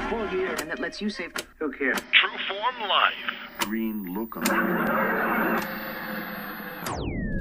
full gear and that lets you save. Who cares? True Form Life. Green look.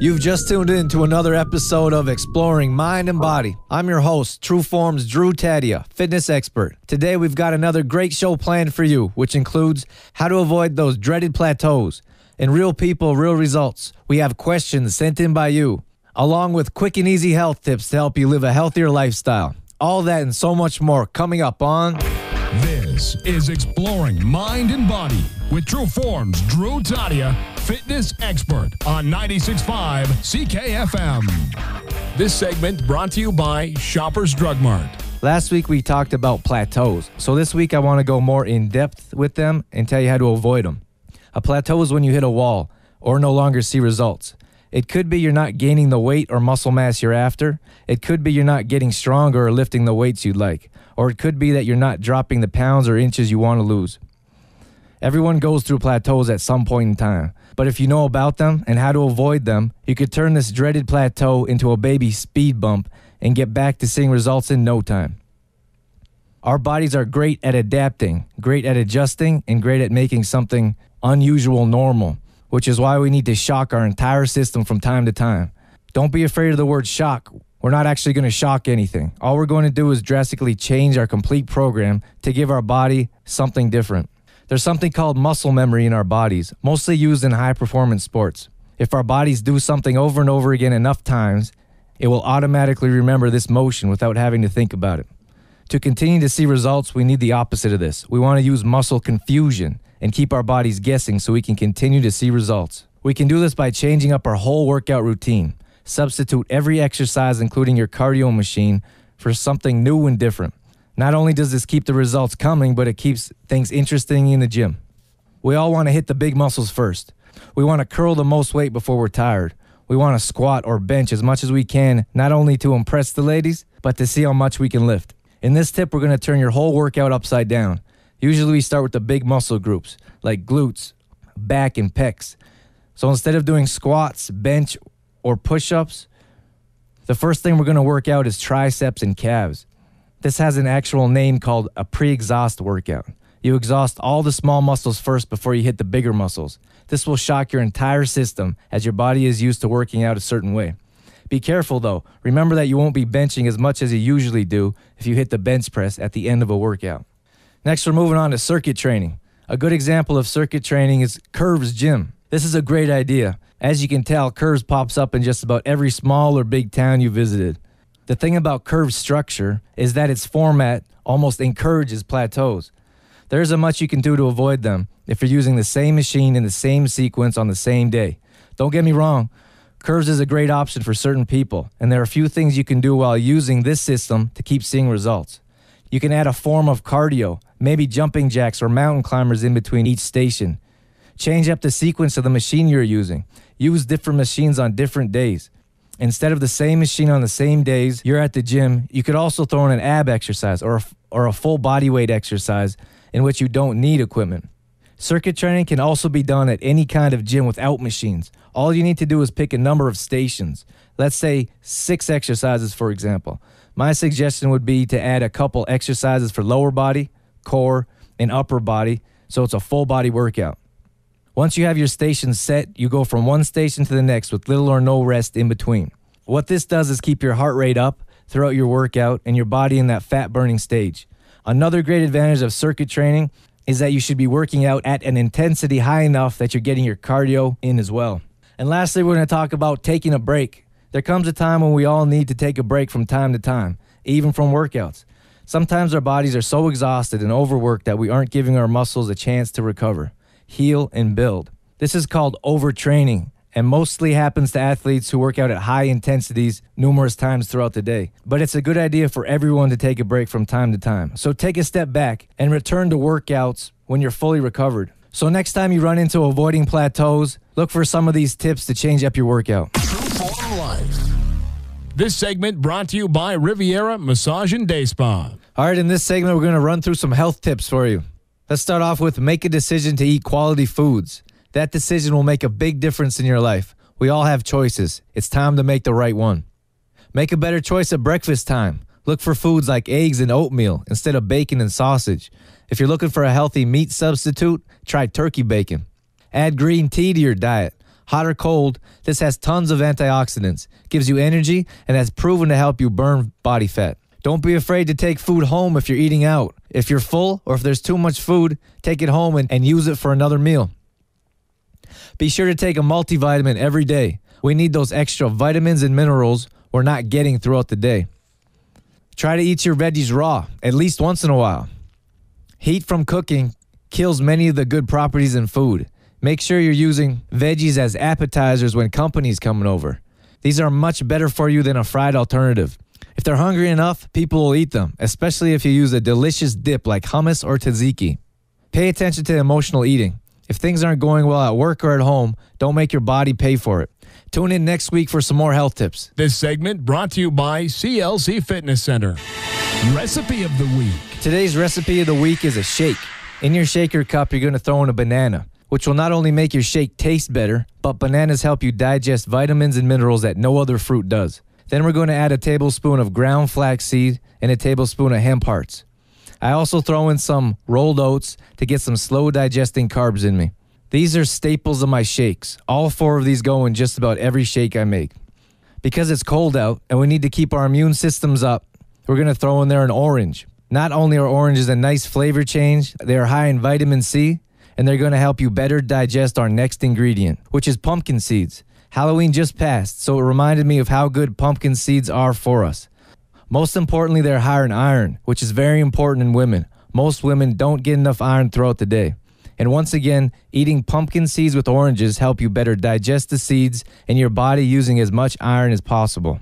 You've just tuned in to another episode of Exploring Mind and Body. I'm your host, True Form's Drew Tadia, fitness expert. Today we've got another great show planned for you, which includes how to avoid those dreaded plateaus. In Real People, Real Results, we have questions sent in by you, along with quick and easy health tips to help you live a healthier lifestyle. All that and so much more coming up on... This is Exploring Mind and Body with True Form's Drew Tadia, fitness expert on 96.5 CKFM. This segment brought to you by Shoppers Drug Mart. Last week we talked about plateaus, so this week I want to go more in depth with them and tell you how to avoid them. A plateau is when you hit a wall or no longer see results. It could be you're not gaining the weight or muscle mass you're after. It could be you're not getting stronger or lifting the weights you'd like. Or it could be that you're not dropping the pounds or inches you want to lose. Everyone goes through plateaus at some point in time. But if you know about them and how to avoid them, you could turn this dreaded plateau into a baby speed bump and get back to seeing results in no time. Our bodies are great at adapting, great at adjusting, and great at making something unusual normal, which is why we need to shock our entire system from time to time. Don't be afraid of the word shock. We're not actually going to shock anything. All we're going to do is drastically change our complete program to give our body something different. There's something called muscle memory in our bodies, mostly used in high-performance sports. If our bodies do something over and over again enough times, it will automatically remember this motion without having to think about it. To continue to see results, we need the opposite of this. We want to use muscle confusion and keep our bodies guessing so we can continue to see results. We can do this by changing up our whole workout routine. Substitute every exercise, including your cardio machine, for something new and different. Not only does this keep the results coming, but it keeps things interesting in the gym. We all want to hit the big muscles first. We want to curl the most weight before we're tired. We want to squat or bench as much as we can, not only to impress the ladies, but to see how much we can lift. In this tip, we're going to turn your whole workout upside down. Usually we start with the big muscle groups, like glutes, back, and pecs. So instead of doing squats, bench, or push-ups, the first thing we're going to work out is triceps and calves. This has an actual name called a pre-exhaust workout. You exhaust all the small muscles first before you hit the bigger muscles. This will shock your entire system as your body is used to working out a certain way. Be careful though. Remember that you won't be benching as much as you usually do if you hit the bench press at the end of a workout. Next, we're moving on to circuit training. A good example of circuit training is Curves Gym. This is a great idea. As you can tell, Curves pops up in just about every small or big town you visited. The thing about Curves structure is that its format almost encourages plateaus. There isn't much you can do to avoid them if you're using the same machine in the same sequence on the same day. Don't get me wrong, Curves is a great option for certain people, and there are a few things you can do while using this system to keep seeing results. You can add a form of cardio, maybe jumping jacks or mountain climbers in between each station. Change up the sequence of the machine you're using. Use different machines on different days. Instead of the same machine on the same days you're at the gym, you could also throw in an ab exercise or a full body weight exercise in which you don't need equipment. Circuit training can also be done at any kind of gym without machines. All you need to do is pick a number of stations. Let's say 6 exercises, for example. My suggestion would be to add a couple exercises for lower body, core, and upper body, so it's a full body workout. Once you have your stations set, you go from one station to the next with little or no rest in between. What this does is keep your heart rate up throughout your workout and your body in that fat burning stage. Another great advantage of circuit training is that you should be working out at an intensity high enough that you're getting your cardio in as well. And lastly, we're going to talk about taking a break. There comes a time when we all need to take a break from time to time, even from workouts. Sometimes our bodies are so exhausted and overworked that we aren't giving our muscles a chance to recover, heal, and build. This is called overtraining, and mostly happens to athletes who work out at high intensities numerous times throughout the day. But it's a good idea for everyone to take a break from time to time. So take a step back and return to workouts when you're fully recovered. So next time you run into avoiding plateaus, look for some of these tips to change up your workout. True Form Life. This segment brought to you by Riviera Massage and Day Spa. All right, in this segment, we're going to run through some health tips for you. Let's start off with make a decision to eat quality foods. That decision will make a big difference in your life. We all have choices. It's time to make the right one. Make a better choice at breakfast time. Look for foods like eggs and oatmeal instead of bacon and sausage. If you're looking for a healthy meat substitute, try turkey bacon. Add green tea to your diet. Hot or cold, this has tons of antioxidants, gives you energy, and has proven to help you burn body fat. Don't be afraid to take food home if you're eating out. If you're full or if there's too much food, take it home and use it for another meal. Be sure to take a multivitamin every day. We need those extra vitamins and minerals we're not getting throughout the day. Try to eat your veggies raw, at least once in a while. Heat from cooking kills many of the good properties in food. Make sure you're using veggies as appetizers when company's coming over. These are much better for you than a fried alternative. If they're hungry enough, people will eat them, especially if you use a delicious dip like hummus or tzatziki. Pay attention to emotional eating. If things aren't going well at work or at home, don't make your body pay for it. Tune in next week for some more health tips. This segment brought to you by CLC Fitness Center. Recipe of the week. Today's recipe of the week is a shake. In your shaker cup, you're going to throw in a banana, which will not only make your shake taste better, but bananas help you digest vitamins and minerals that no other fruit does. Then we're going to add a tablespoon of ground flaxseed and a tablespoon of hemp hearts. I also throw in some rolled oats to get some slow digesting carbs in me. These are staples of my shakes. All 4 of these go in just about every shake I make. Because it's cold out and we need to keep our immune systems up, we're going to throw in there an orange. Not only are oranges a nice flavor change, they are high in vitamin C, and they're going to help you better digest our next ingredient, which is pumpkin seeds. Halloween just passed, so it reminded me of how good pumpkin seeds are for us. Most importantly, they're higher in iron, which is very important in women. Most women don't get enough iron throughout the day. And once again, eating pumpkin seeds with oranges help you better digest the seeds and your body using as much iron as possible.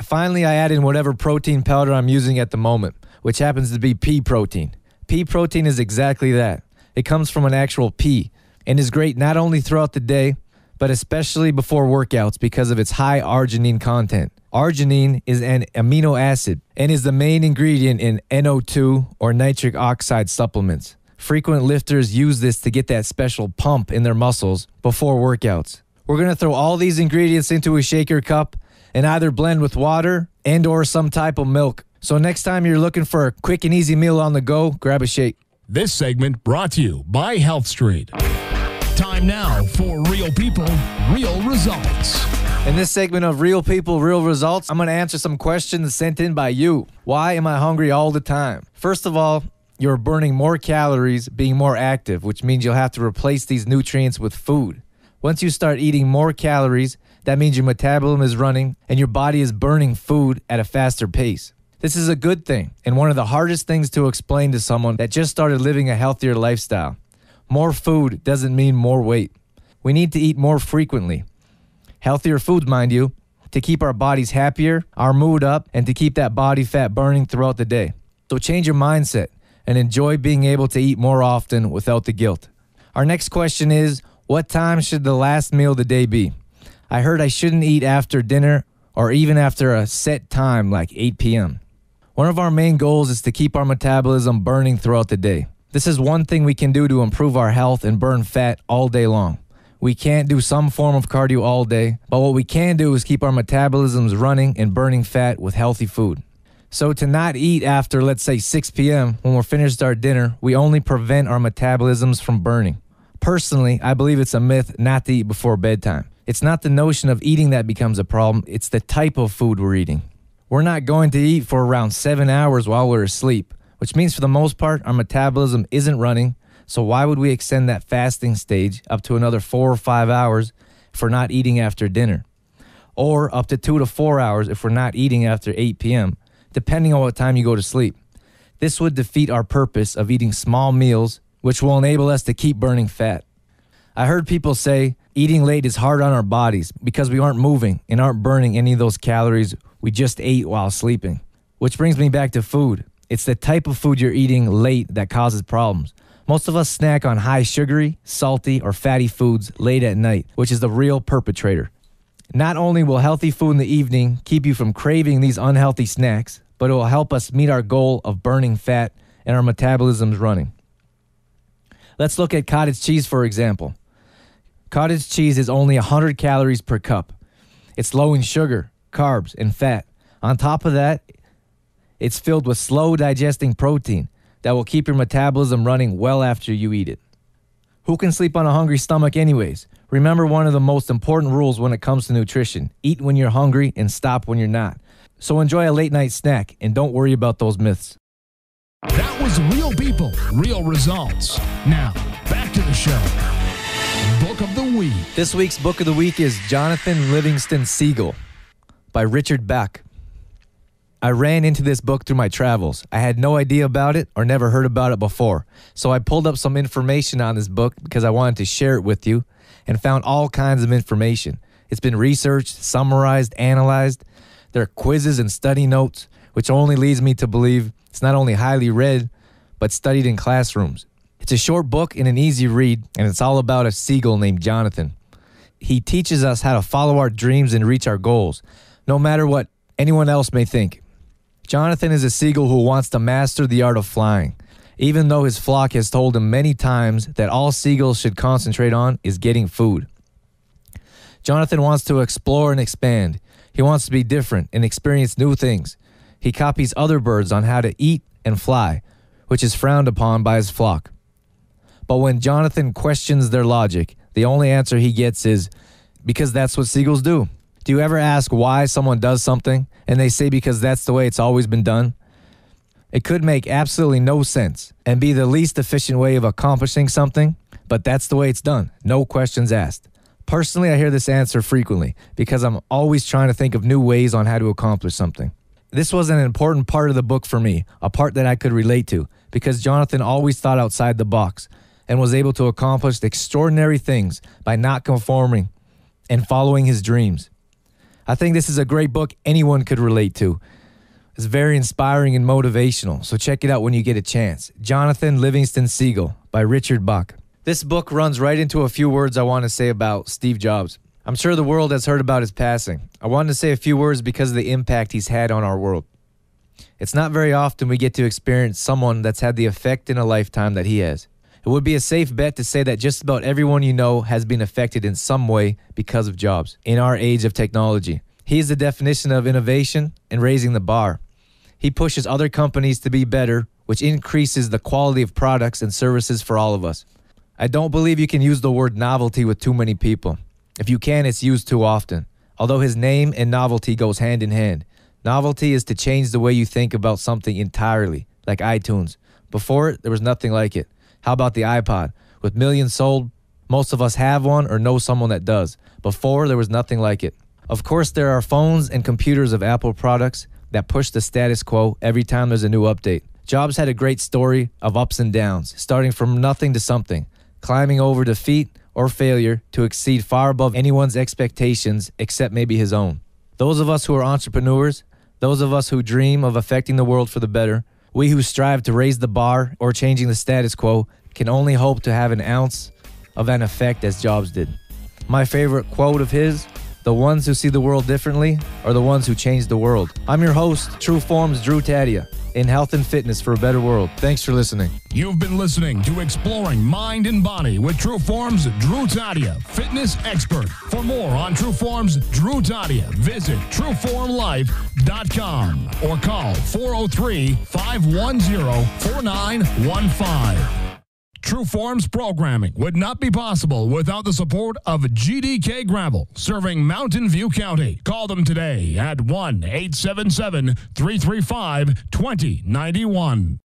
Finally, I add in whatever protein powder I'm using at the moment, which happens to be pea protein. Pea protein is exactly that. It comes from an actual pea and is great not only throughout the day, but especially before workouts because of its high arginine content. Arginine is an amino acid and is the main ingredient in NO2 or nitric oxide supplements. Frequent lifters use this to get that special pump in their muscles before workouts. We're going to throw all these ingredients into a shaker cup and either blend with water and or some type of milk. So next time you're looking for a quick and easy meal on the go, grab a shake. This segment brought to you by Health Street. Time now for Real People, Real Results. In this segment of Real People, Real Results, I'm going to answer some questions sent in by you. Why am I hungry all the time? First of all, you're burning more calories being more active, which means you'll have to replace these nutrients with food. Once you start eating more calories, that means your metabolism is running and your body is burning food at a faster pace. This is a good thing and one of the hardest things to explain to someone that just started living a healthier lifestyle. More food doesn't mean more weight. We need to eat more frequently. Healthier foods, mind you, to keep our bodies happier, our mood up, and to keep that body fat burning throughout the day. So change your mindset and enjoy being able to eat more often without the guilt. Our next question is, what time should the last meal of the day be? I heard I shouldn't eat after dinner or even after a set time like 8 p.m. One of our main goals is to keep our metabolism burning throughout the day. This is one thing we can do to improve our health and burn fat all day long. We can't do some form of cardio all day, but what we can do is keep our metabolisms running and burning fat with healthy food. So to not eat after, let's say, 6 p.m. when we're finished our dinner, we only prevent our metabolisms from burning. Personally, I believe it's a myth not to eat before bedtime. It's not the notion of eating that becomes a problem, it's the type of food we're eating. We're not going to eat for around 7 hours while we're asleep, which means for the most part, our metabolism isn't running, so why would we extend that fasting stage up to another 4 or 5 hours if we're not eating after dinner? Or up to 2 to 4 hours if we're not eating after 8 p.m., depending on what time you go to sleep. This would defeat our purpose of eating small meals, which will enable us to keep burning fat. I heard people say eating late is hard on our bodies because we aren't moving and aren't burning any of those calories we just ate while sleeping. Which brings me back to food. It's the type of food you're eating late that causes problems. Most of us snack on high sugary, salty, or fatty foods late at night, which is the real perpetrator. Not only will healthy food in the evening keep you from craving these unhealthy snacks, but it will help us meet our goal of burning fat and our metabolisms running. Let's look at cottage cheese, for example. Cottage cheese is only 100 calories per cup. It's low in sugar, carbs, and fat. On top of that, It's filled with slow digesting protein that will keep your metabolism running well after you eat it. Who can sleep on a hungry stomach anyways? Remember one of the most important rules when it comes to nutrition. Eat when you're hungry and stop when you're not. So enjoy a late night snack and don't worry about those myths. That was real people, real results. Now, back to the show. Book of the Week. This week's book of the week is Jonathan Livingston Seagull by Richard Bach. I ran into this book through my travels. I had no idea about it or never heard about it before. So I pulled up some information on this book because I wanted to share it with you and found all kinds of information. It's been researched, summarized, analyzed. There are quizzes and study notes, which only leads me to believe it's not only highly read, but studied in classrooms. It's a short book and an easy read, and it's all about a seagull named Jonathan. He teaches us how to follow our dreams and reach our goals, no matter what anyone else may think. Jonathan is a seagull who wants to master the art of flying, even though his flock has told him many times that all seagulls should concentrate on is getting food. Jonathan wants to explore and expand. He wants to be different and experience new things. He copies other birds on how to eat and fly, which is frowned upon by his flock. But when Jonathan questions their logic, the only answer he gets is, because that's what seagulls do. Do you ever ask why someone does something and they say because that's the way it's always been done? It could make absolutely no sense and be the least efficient way of accomplishing something, but that's the way it's done. No questions asked. Personally, I hear this answer frequently because I'm always trying to think of new ways on how to accomplish something. This was an important part of the book for me, a part that I could relate to, because Jonathan always thought outside the box and was able to accomplish extraordinary things by not conforming and following his dreams. I think this is a great book anyone could relate to. It's very inspiring and motivational, so check it out when you get a chance. Jonathan Livingston Seagull by Richard Bach. This book runs right into a few words I want to say about Steve Jobs. I'm sure the world has heard about his passing. I wanted to say a few words because of the impact he's had on our world. It's not very often we get to experience someone that's had the effect in a lifetime that he has. It would be a safe bet to say that just about everyone you know has been affected in some way because of Jobs in our age of technology. He is the definition of innovation and raising the bar. He pushes other companies to be better, which increases the quality of products and services for all of us. I don't believe you can use the word novelty with too many people. If you can, it's used too often. Although his name and novelty goes hand in hand. Novelty is to change the way you think about something entirely, like iTunes. Before it, there was nothing like it. How about the iPod? With millions sold, most of us have one or know someone that does. Before, there was nothing like it. Of course, there are phones and computers of Apple products that push the status quo every time there's a new update. Jobs had a great story of ups and downs, starting from nothing to something, climbing over defeat or failure to exceed far above anyone's expectations except maybe his own. Those of us who are entrepreneurs, those of us who dream of affecting the world for the better, we who strive to raise the bar or changing the status quo can only hope to have an ounce of an effect as Jobs did. My favorite quote of his, the ones who see the world differently are the ones who change the world. I'm your host, True Form's Drew Tadia, in health and fitness for a better world. Thanks for listening. You've been listening to Exploring Mind and Body with True Form's Drew Tadia, fitness expert. For more on True Form's Drew Tadia, visit trueformlife.com or call 403-510-4915. True Form's programming would not be possible without the support of GDK Gravel, serving Mountain View County. Call them today at 1-877-335-2091.